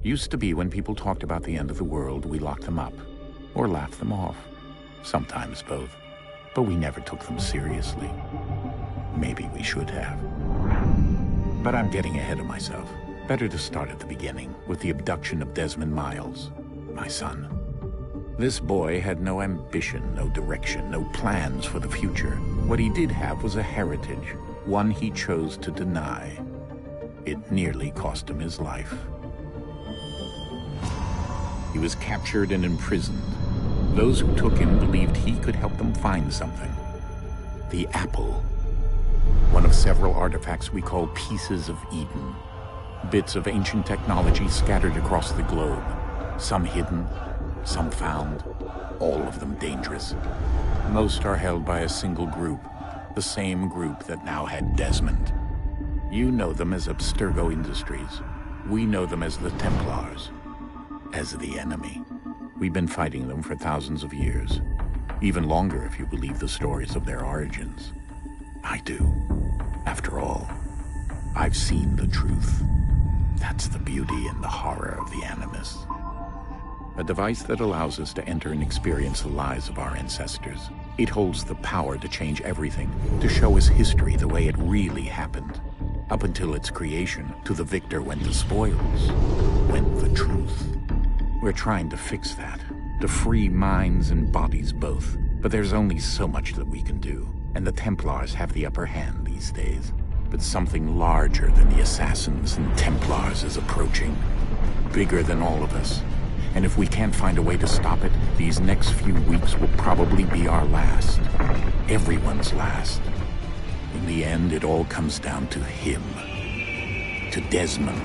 Used to be when people talked about the end of the world, we locked them up, or laughed them off. Sometimes both. But we never took them seriously. Maybe we should have. But I'm getting ahead of myself. Better to start at the beginning, with the abduction of Desmond Miles, my son. This boy had no ambition, no direction, no plans for the future. What he did have was a heritage, one he chose to deny. It nearly cost him his life. He was captured and imprisoned. Those who took him believed he could help them find something. The apple. One of several artifacts we call pieces of Eden. Bits of ancient technology scattered across the globe. Some hidden, some found, all of them dangerous. Most are held by a single group, the same group that now had Desmond. You know them as Abstergo Industries. We know them as the Templars, as the enemy. We've been fighting them for thousands of years, even longer if you believe the stories of their origins. I do. After all, I've seen the truth. That's the beauty and the horror of the Animus. A device that allows us to enter and experience the lives of our ancestors. It holds the power to change everything, to show us history the way it really happened. Up until its creation, to the victor went the spoils, went the truth. We're trying to fix that, to free minds and bodies both. But there's only so much that we can do, and the Templars have the upper hand these days. But something larger than the Assassins and Templars is approaching, bigger than all of us. And if we can't find a way to stop it, these next few weeks will probably be our last. Everyone's last. In the end, it all comes down to him. To Desmond.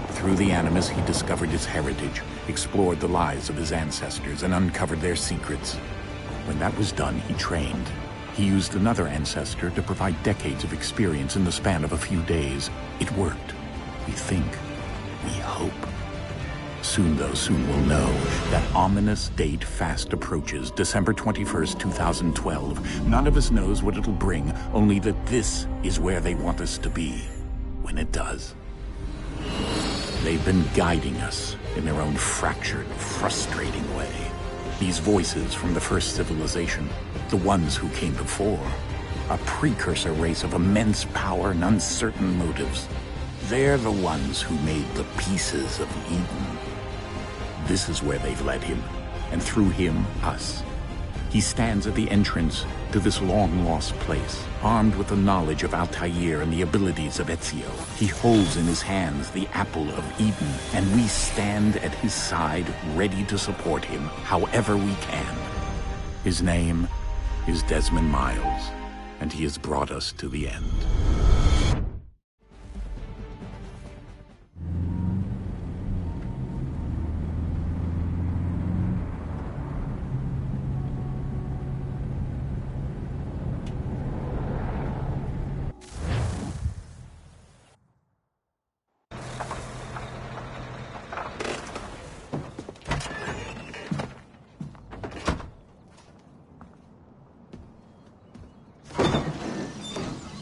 Through the Animus, he discovered his heritage, explored the lives of his ancestors, and uncovered their secrets. When that was done, he trained. He used another ancestor to provide decades of experience in the span of a few days. It worked. We think. We hope. Soon, though, soon we'll know. That ominous date fast approaches, December 21st, 2012. None of us knows what it'll bring, only that this is where they want us to be, when it does. They've been guiding us in their own fractured, frustrating way. These voices from the first civilization, the ones who came before, a precursor race of immense power and uncertain motives. They're the ones who made the pieces of Eden. This is where they've led him, and through him, us. He stands at the entrance to this long-lost place, armed with the knowledge of Altair and the abilities of Ezio. He holds in his hands the apple of Eden, and we stand at his side, ready to support him however we can. His name is Desmond Miles, and he has brought us to the end.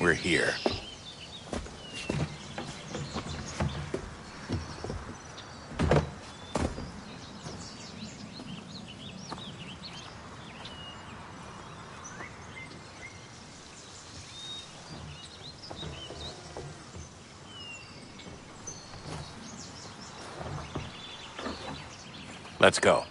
We're here. Let's go.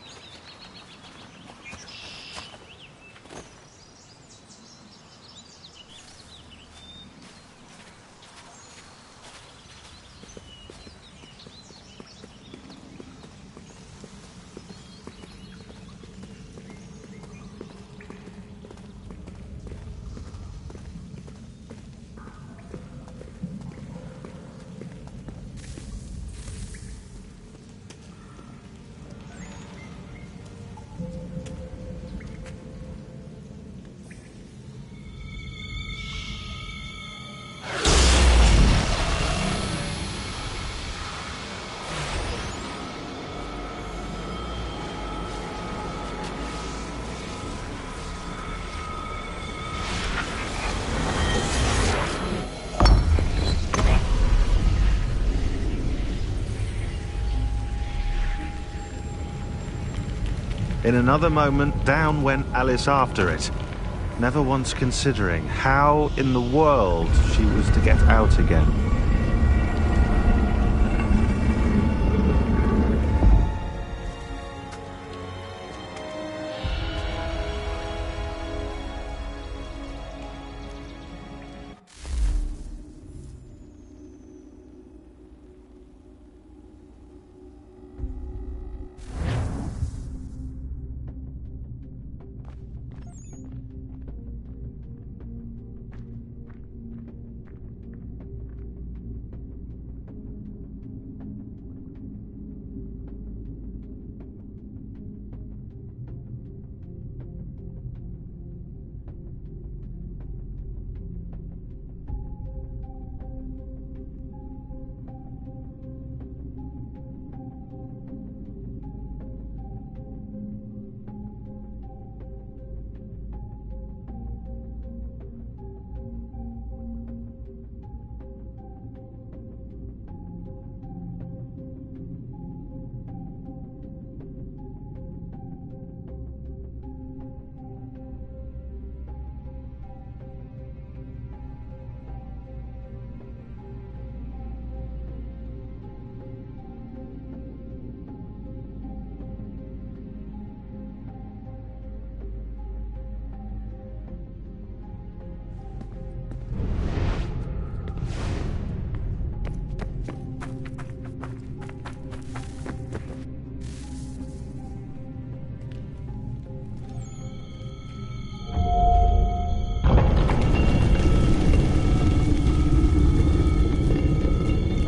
In another moment, down went Alice after it, never once considering how in the world she was to get out again.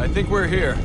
I think we're here.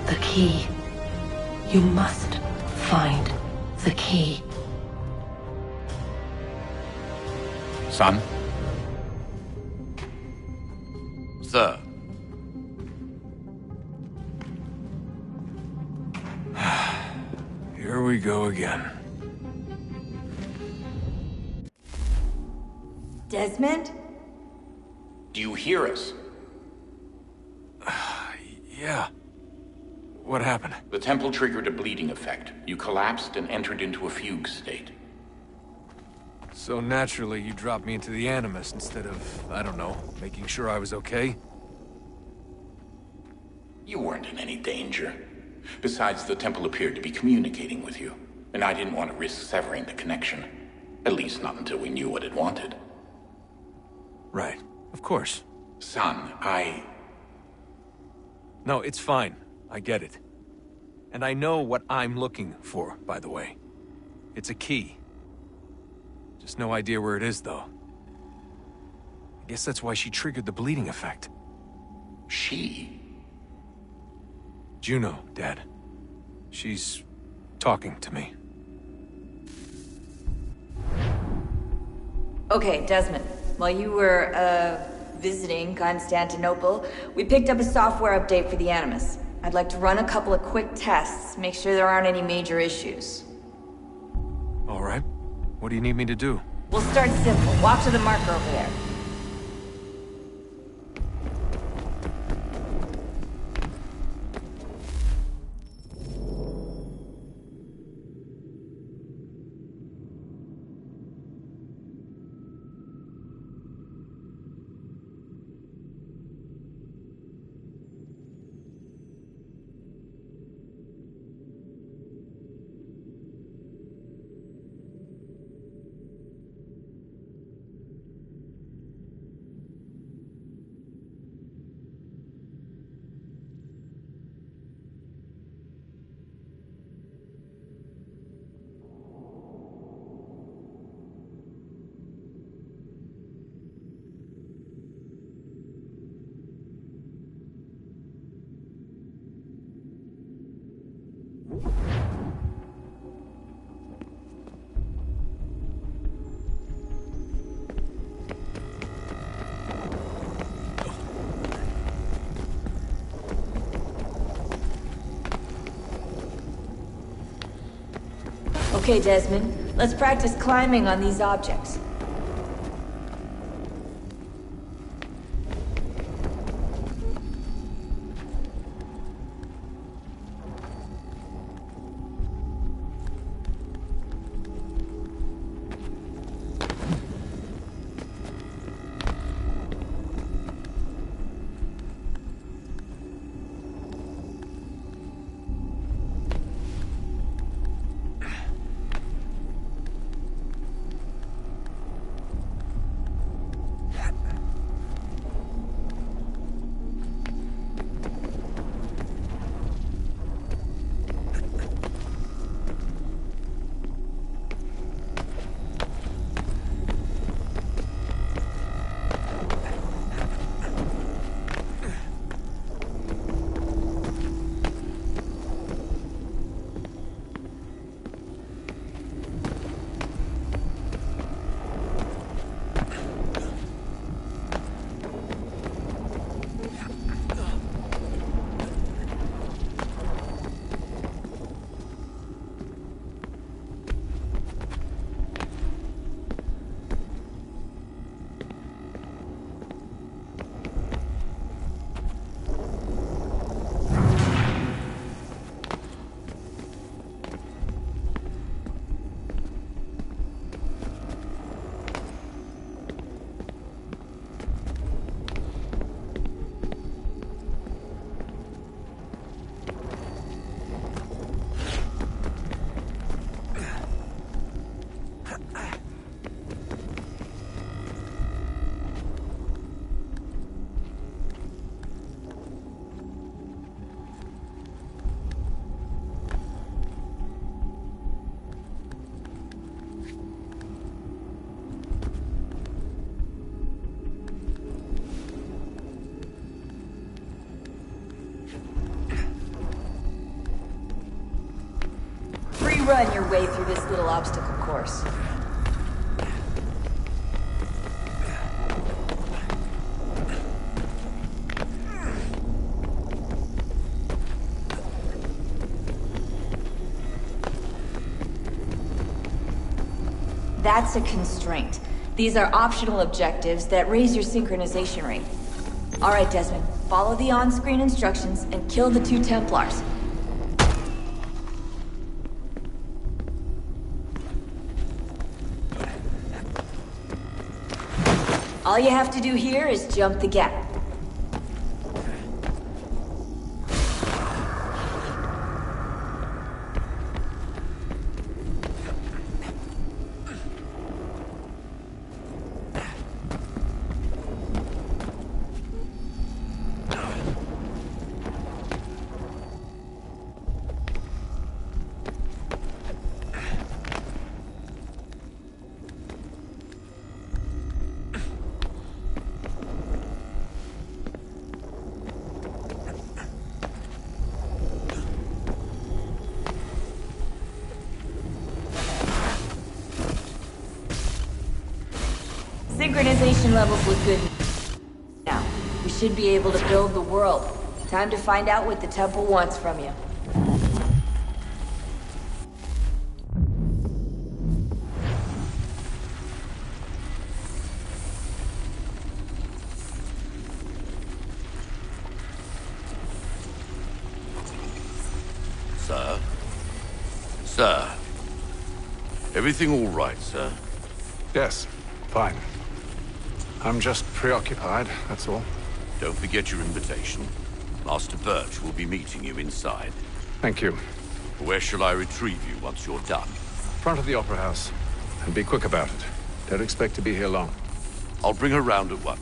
The key. You must find the key. Son? Sir. Here we go again. Desmond? Do you hear us? Yeah. What happened? The temple triggered a bleeding effect. You collapsed and entered into a fugue state. So naturally, you dropped me into the Animus instead of, I don't know, making sure I was okay? You weren't in any danger. Besides, the temple appeared to be communicating with you, and I didn't want to risk severing the connection. At least not until we knew what it wanted. Right. Of course. Son, No, it's fine. I get it. And I know what I'm looking for, by the way. It's a key. Just no idea where it is, though. I guess that's why she triggered the bleeding effect. She? Juno, Dad. talking to me. Okay, Desmond. While you were, visiting Constantinople, we picked up a software update for the Animus. I'd like to run a couple of quick tests, make sure there aren't any major issues. All right. What do you need me to do? We'll start simple. Walk to the marker over there. Okay, Desmond. Let's practice climbing on these objects. Run your way through this little obstacle course. That's a constraint. These are optional objectives that raise your synchronization rate. All right, Desmond, follow the on-screen instructions and kill the 2 Templars. All you have to do here is jump the gap. Synchronization levels look good now. We should be able to build the world. Time to find out what the temple wants from you. Sir? Sir? Everything all right, sir? Yes, fine. I'm just preoccupied, that's all. Don't forget your invitation. Master Birch will be meeting you inside. Thank you. Where shall I retrieve you once you're done? Front of the Opera House. And be quick about it. Don't expect to be here long. I'll bring her round at once.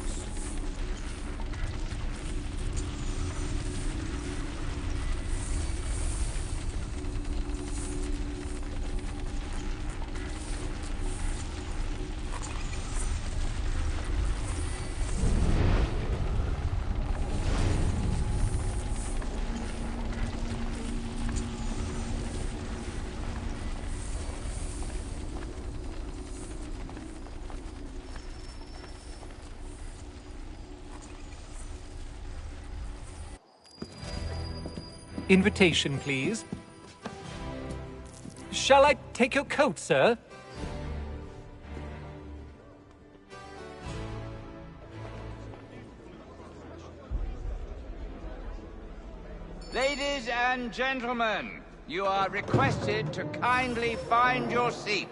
Invitation, please. Shall I take your coat, sir? Ladies and gentlemen, you are requested to kindly find your seats.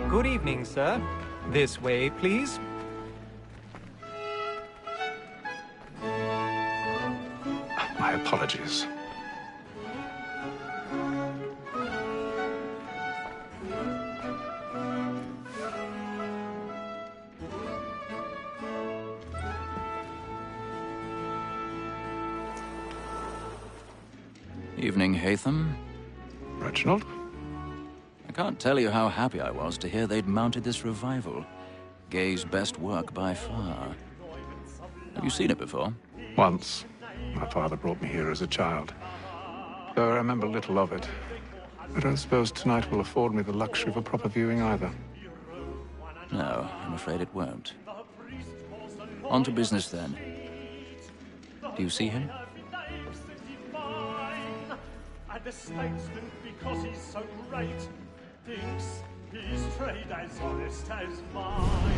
Good evening, sir. This way, please. My apologies. Evening, Hatham. Reginald? I can't tell you how happy I was to hear they'd mounted this revival. Gay's best work by far. Have you seen it before? Once. My father brought me here as a child. Though I remember little of it. I don't suppose tonight will afford me the luxury of a proper viewing either. No, I'm afraid it won't. On to business then. Do you see him? And the statesman, because he's so great, thinks his trade as honest as mine.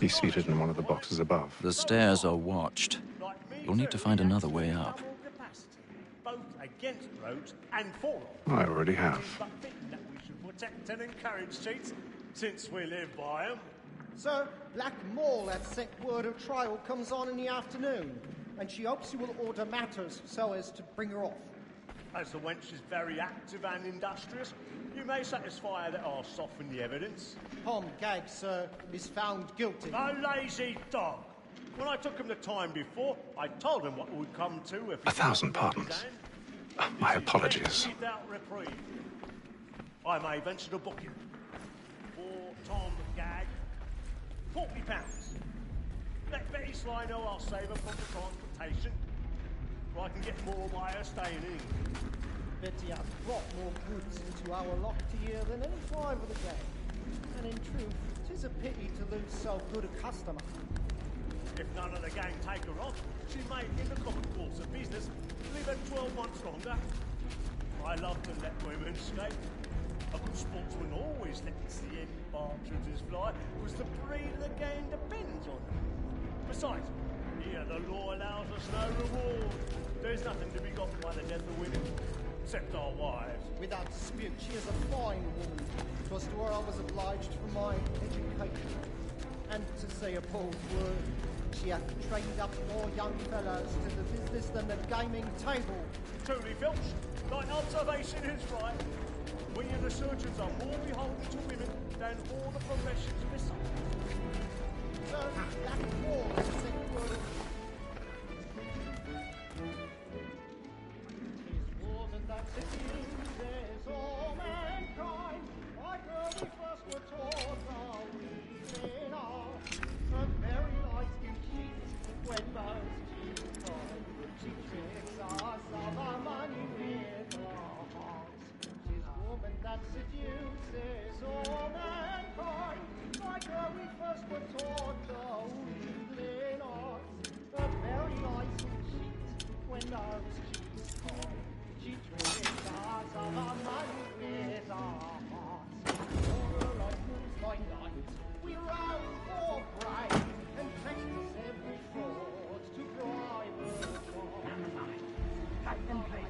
Be seated in one of the boxes above. The stairs are watched. You'll need to find another way up. Both against roads and for I already have. but fitting that we should protect and encourage cheats, since we live by 'em. Sir, Black Mall had sent word of trial comes on in the afternoon, and she hopes you will order matters so as to bring her off. As the wench is very active and industrious, you may satisfy her that I'll soften the evidence. Tom Gag, sir, is found guilty. A lazy dog! When I took him the time before, I told him what it would come to if... 1,000 pardons. My apologies. Without reprieve. I may venture to book him. For Tom Gag, £40. Let Betty Sly know I'll save her from the transportation, or I can get more by her staying in England. Betty has brought more goods into our locked here than any time of the day. And in truth, 'tis a pity to lose so good a customer. If none of the gang take her on, she may, in the common course of business, live her 12 months longer. I love to let women escape. A good sportsman always lets the end partridges fly, because the breed of the game depends on them. Besides, here the law allows us no reward. There's nothing to be got by the death of women. except our wives. Without dispute, she is a fine woman. 'Twas to her I was obliged for my education. And to say a bold word, she hath trained up more young fellows to the business than the gaming table. Truly, Filch, thy observation is right. We and the surgeons are more beholden to women than all the professions besides. So that was the word. 'Tis woman that seduces all mankind. Like her we first were taught how we in all. Her very lies do cheat when most cheat time. She tricks us of our money with her hearts. 'Tis woman that seduces all mankind. Like her we first were taught the wheedling arts. Her very lies do cheat when most cheat time. She tricks us of our money with our hearts. For her life moves by night. We round for pride and practice every fraud to bribe her charm. And play.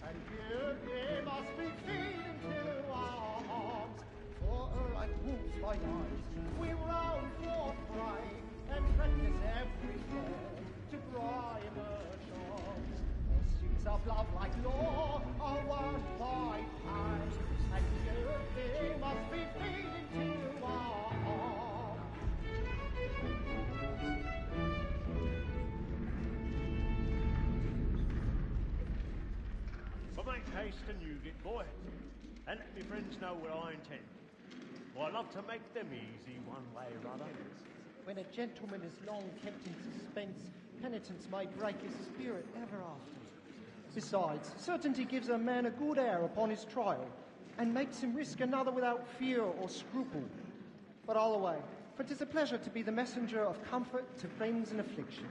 And here they must be feeding to our arms. For her like wolves by night, we round for pride and practice every fraud to bribe her charms. Pursuits of love like law are won by time. And here they must be feeding to our arms. But make haste and you get boy, and let me friends know what I intend. For I love to make them easy one way or other. When a gentleman is long kept in suspense, penitence may break his spirit ever after. Besides, certainty gives a man a good air upon his trial, and makes him risk another without fear or scruple. But all away, for 'tis a pleasure to be the messenger of comfort to friends in affliction.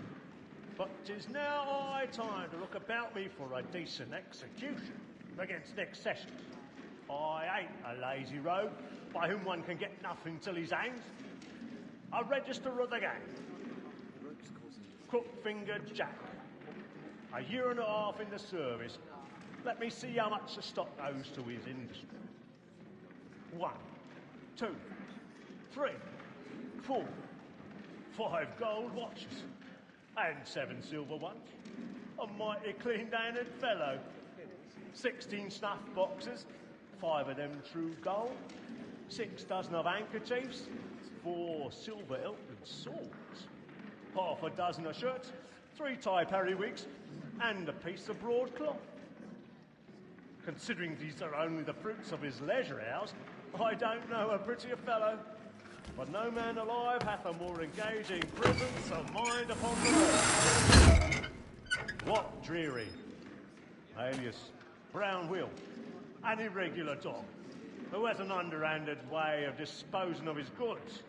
But 'tis now high time to look about me for a decent execution against next session. I ain't a lazy rogue by whom one can get nothing till he's hanged. A register of the gang. Crook-fingered Jack. A year and a half in the service. Let me see how much the stock owes to his industry. 1, 2, 3, 4, 5 gold watches. And 7 silver ones. A mighty clean-handed fellow. 16 snuff boxes. 5 of them true gold. 6 dozen of handkerchiefs. 4 silver hilted swords. 1/2 a dozen of shirts. 3 tie periwigs. And a piece of broadcloth. Considering these are only the fruits of his leisure hours, I don't know a prettier fellow. But no man alive hath a more engaging presence of mind upon the world. What Dreary, alias Brown Will, an irregular dog, who has an underhanded way of disposing of his goods.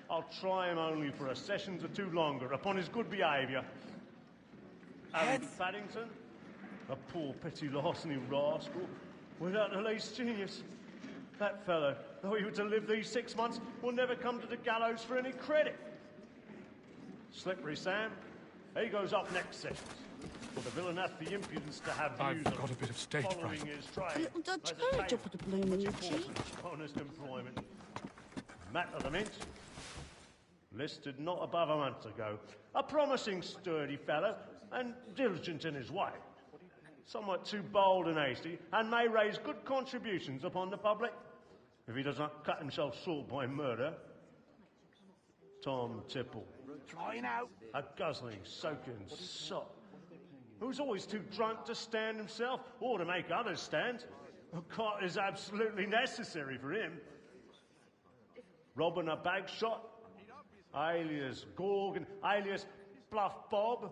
I'll try him only for a session or 2 longer upon his good behaviour. Harry Paddington, a poor petty larceny rascal, without the least genius. That fellow, though he were to live these 6 months, will never come to the gallows for any credit. Slippery Sam, he goes up next session. For the villain hath the impudence to have views I've got a bit of stage following fright. his trade. A little Dutch as a courage up with a bloom in your cheek. honest employment. Matt of the Mint, listed not above a month ago. A promising, sturdy fellow, and diligent in his way. Somewhat too bold and hasty, and may raise good contributions upon the public, if he does not cut himself short by murder. Tom Tipple. Flying out. A guzzling, soaking sot, who's always too drunk to stand himself, or to make others stand. A cot is absolutely necessary for him. Robbing a bag shot, alias Gorgon, alias Bluff Bob,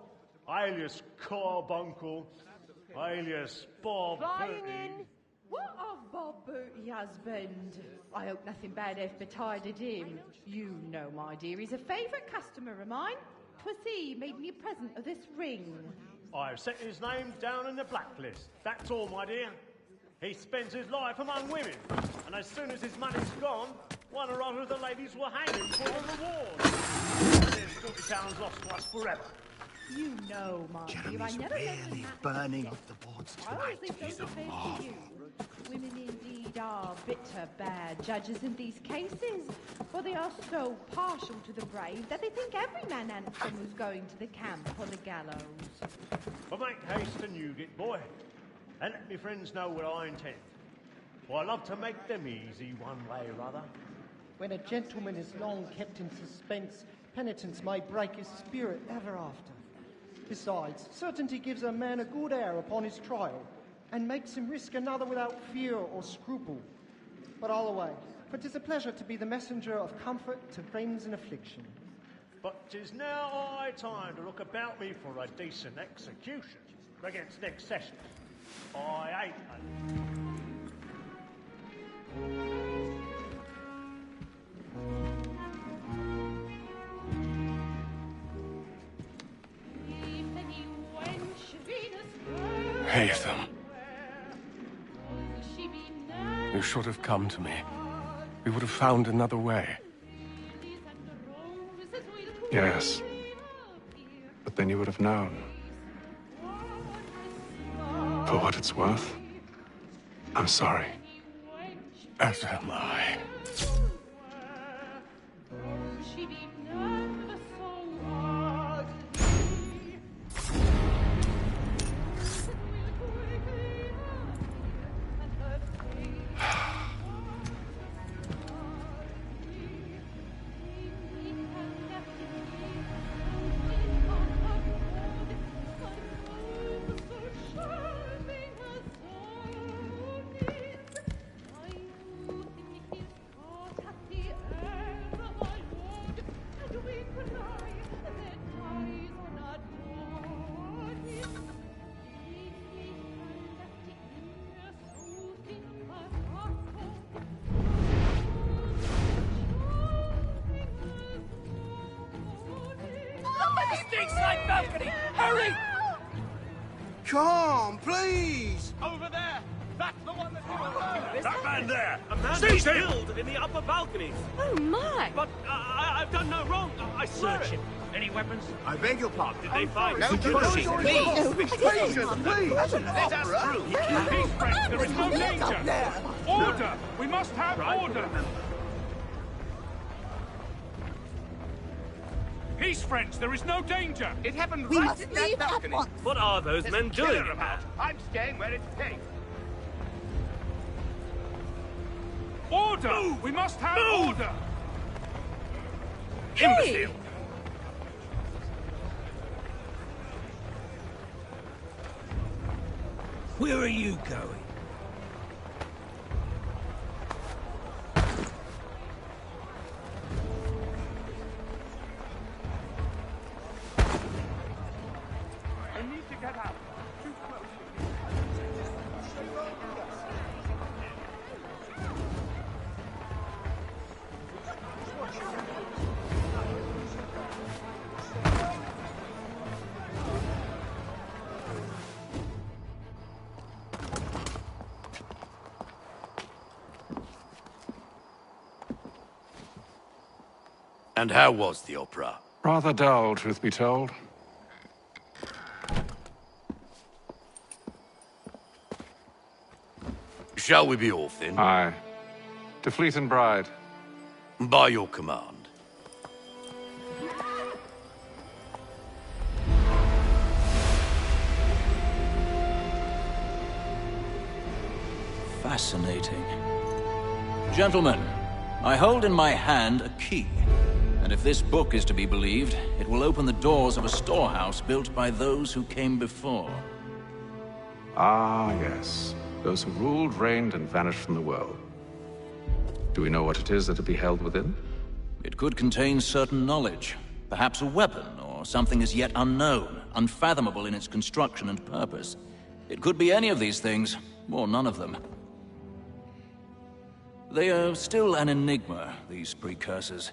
alias Carbuncle, alias Bob Flying Booty. in. What of Bob Booty, husband? I hope nothing bad hath betided him. You know, my dear, he's a favourite customer of mine. 'Twas he made me a present of this ring. I've set his name down in the blacklist. That's all, my dear. He spends his life among women, and as soon as his money's gone, one or other of the ladies will hang him for a reward. There's £40 lost to us forever. You know, my dear, I Jeremy's never really burning up the boards tonight. He's a marvel. Women indeed are bitter bad judges in these cases, for they are so partial to the brave that they think every man handsome who's going to the camp or the gallows. But make haste and you get, boy, and let me friends know what I intend. For I love to make them easy one way or other. When a gentleman is long kept in suspense, penitence may break his spirit ever after. Besides, certainty gives a man a good air upon his trial, and makes him risk another without fear or scruple. But all away, for 'tis a pleasure to be the messenger of comfort to friends in affliction. But 'tis now high time to look about me for a decent execution against next session. I ain't Haytham. You should have come to me. We would have found another way. Yes. But then you would have known. For what it's worth, I'm sorry. As am I. Balcony! Hurry! Come, please! Over there! That's the one that... That man there! A man Seize was him! killed in the upper balconies! Oh, my! But I've done no wrong. I swear Search it. him. Any weapons? I beg your pardon. Did they find... No, please! Let us through. Peace, friends, there is no danger! Order! We must have order! Peace, friends, there is no danger! It happened We right must in that leave at balcony. once. What are those men kill doing her about? I'm staying where it's safe. Order! Move. We must have order! Imbecile! Where are you going? I need to get out. Too close. And how was the opera? Rather dull, truth be told. Shall we be off then? Aye. To Fleet and Bride. By your command. Fascinating. Gentlemen, I hold in my hand a key. And if this book is to be believed, it will open the doors of a storehouse built by those who came before. Ah, yes. Those who ruled, reigned, and vanished from the world. Do we know what it is that will be held within? It could contain certain knowledge. Perhaps a weapon, or something as yet unknown, unfathomable in its construction and purpose. It could be any of these things, or none of them. They are still an enigma, these precursors.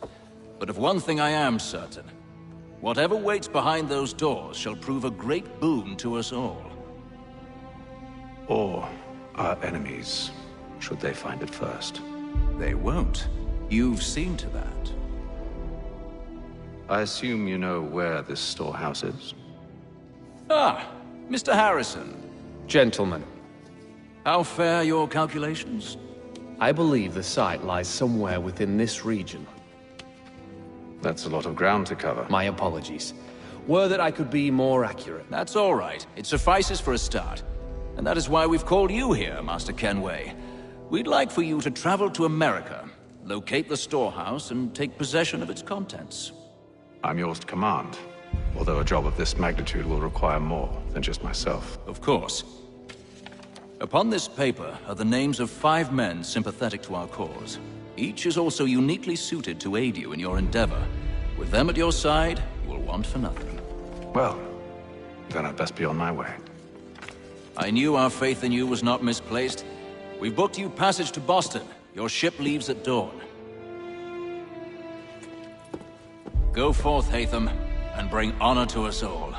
But of one thing I am certain. Whatever waits behind those doors shall prove a great boon to us all. Or our enemies, should they find it first. They won't. You've seen to that. I assume you know where this storehouse is? Ah, Mr. Harrison. Gentlemen. How fare your calculations? I believe the site lies somewhere within this region. That's a lot of ground to cover. My apologies. Were that I could be more accurate. That's all right. It suffices for a start. And that is why we've called you here, Master Kenway. We'd like for you to travel to America, locate the storehouse, and take possession of its contents. I'm yours to command, although a job of this magnitude will require more than just myself. Of course. Upon this paper are the names of 5 men sympathetic to our cause. Each is also uniquely suited to aid you in your endeavor. With them at your side, you will want for nothing. Well, then I'd best be on my way. I knew our faith in you was not misplaced. We've booked you passage to Boston. Your ship leaves at dawn. Go forth, Hatham, and bring honor to us all.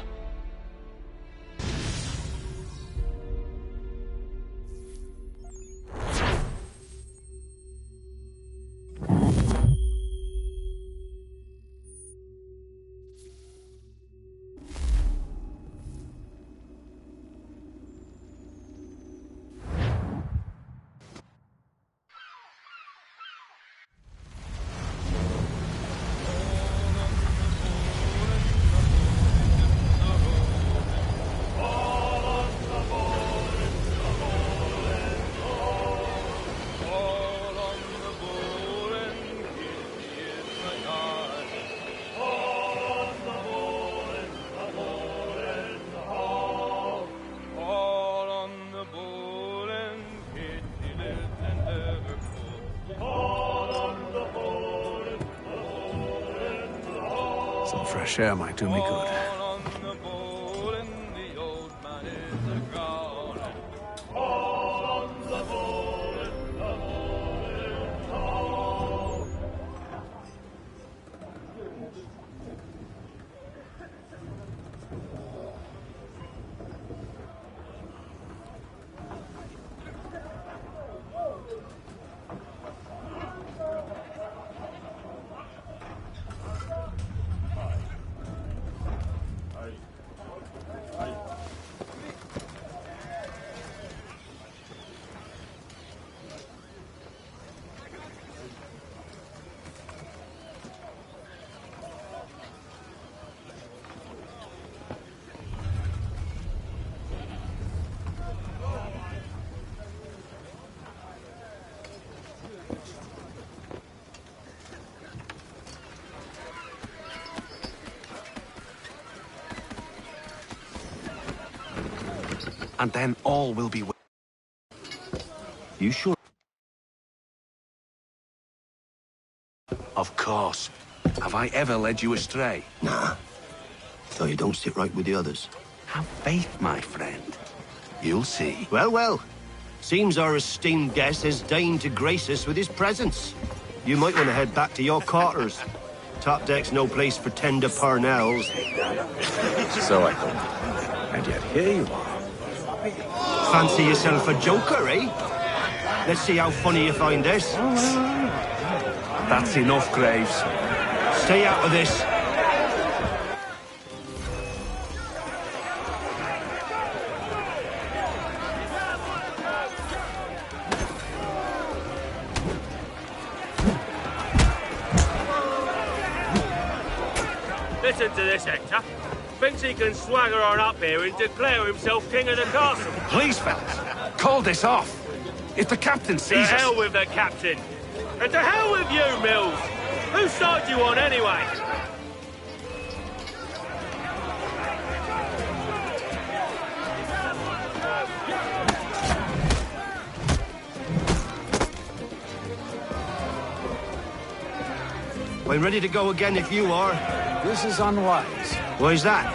Some fresh air might do me good. And then all will be well. You sure? Of course. Have I ever led you astray? Nah. So you don't sit right with the others. Have faith, my friend. You'll see. Well, well. Seems our esteemed guest has deigned to grace us with his presence. You might want to head back to your quarters. Top deck's no place for tender parnells. So I thought. And yet here you are. Fancy yourself a joker, eh? Let's see how funny you find this. That's enough, Graves. Stay out of this. Listen to this, Hector. Thinks he can swagger on up here and declare himself king of the castle. Please, fellas, call this off. If the captain sees us... To hell with the captain. And to hell with you, Mills. Whose side you on, anyway? I'm ready to go again if you are. This is unwise. Why's that?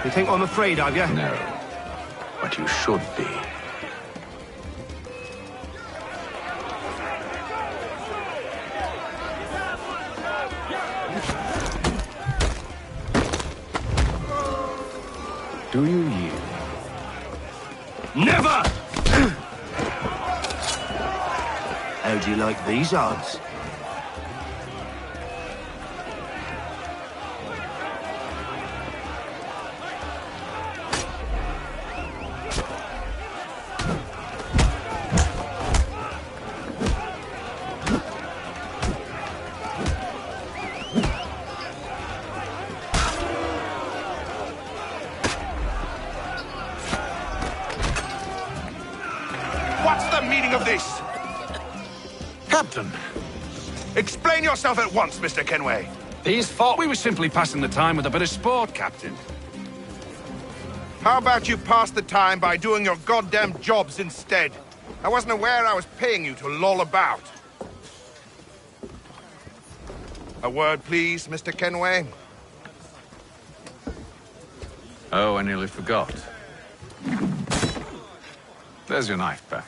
You think I'm afraid of you? No. But you should be. Do you yield? Never! How do you like these odds? What's the meaning of this? Captain! Explain yourself at once, Mr. Kenway. These thought we were simply passing the time with a bit of sport, Captain. How about you pass the time by doing your goddamn jobs instead? I wasn't aware I was paying you to loll about. A word, please, Mr. Kenway. Oh, I nearly forgot. There's your knife back.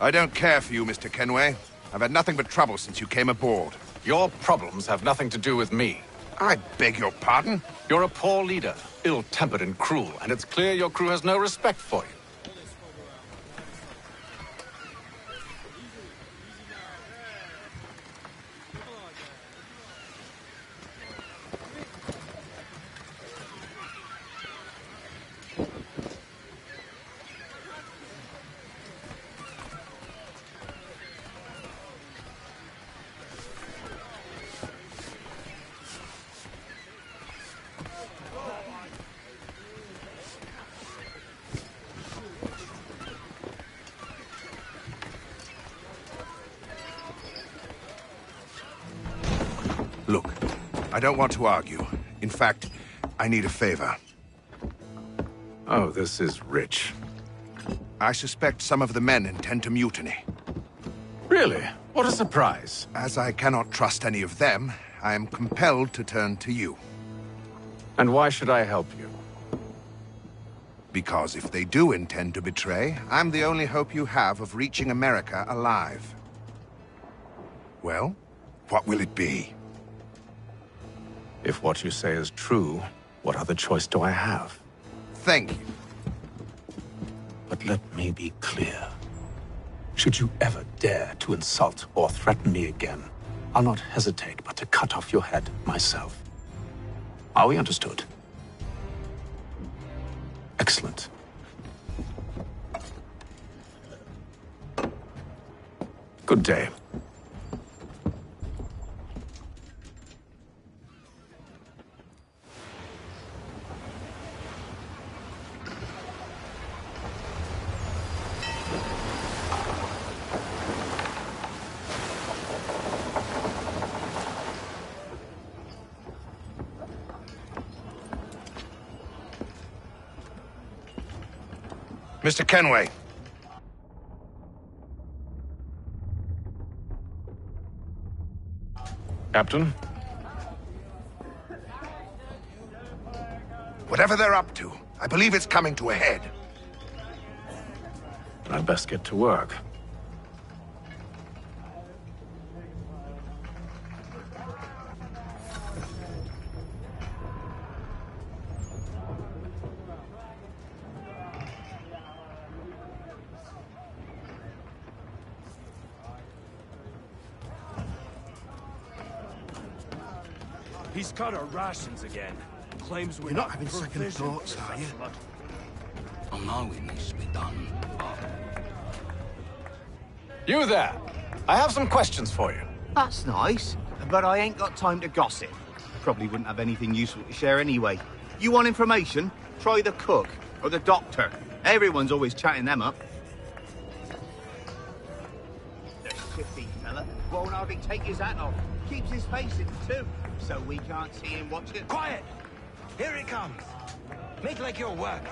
I don't care for you, Mr. Kenway. I've had nothing but trouble since you came aboard. Your problems have nothing to do with me. I beg your pardon? You're a poor leader, ill-tempered and cruel, and it's clear your crew has no respect for you. Look, I don't want to argue. In fact, I need a favor. Oh, this is rich. I suspect some of the men intend to mutiny. Really? What a surprise. As I cannot trust any of them, I am compelled to turn to you. And why should I help you? Because if they do intend to betray, I'm the only hope you have of reaching America alive. Well, what will it be? If what you say is true, what other choice do I have? Thank you. But let me be clear. Should you ever dare to insult or threaten me again, I'll not hesitate but to cut off your head myself. Are we understood? Excellent. Good day. Mr. Kenway. Captain? Whatever they're up to, I believe it's coming to a head. I'd best get to work. He's cut our rations again. Claims we're You're not having provisioned second thoughts, for are you? such blood. I know it needs to be done. You there! I have some questions for you. That's nice, but I ain't got time to gossip. Probably wouldn't have anything useful to share anyway. You want information? Try the cook or the doctor. Everyone's always chatting them up. The shifty fella won't hardly take his hat off. Keeps his face in too, so we can't see him watch it. Quiet! Here he comes. Make like you're working.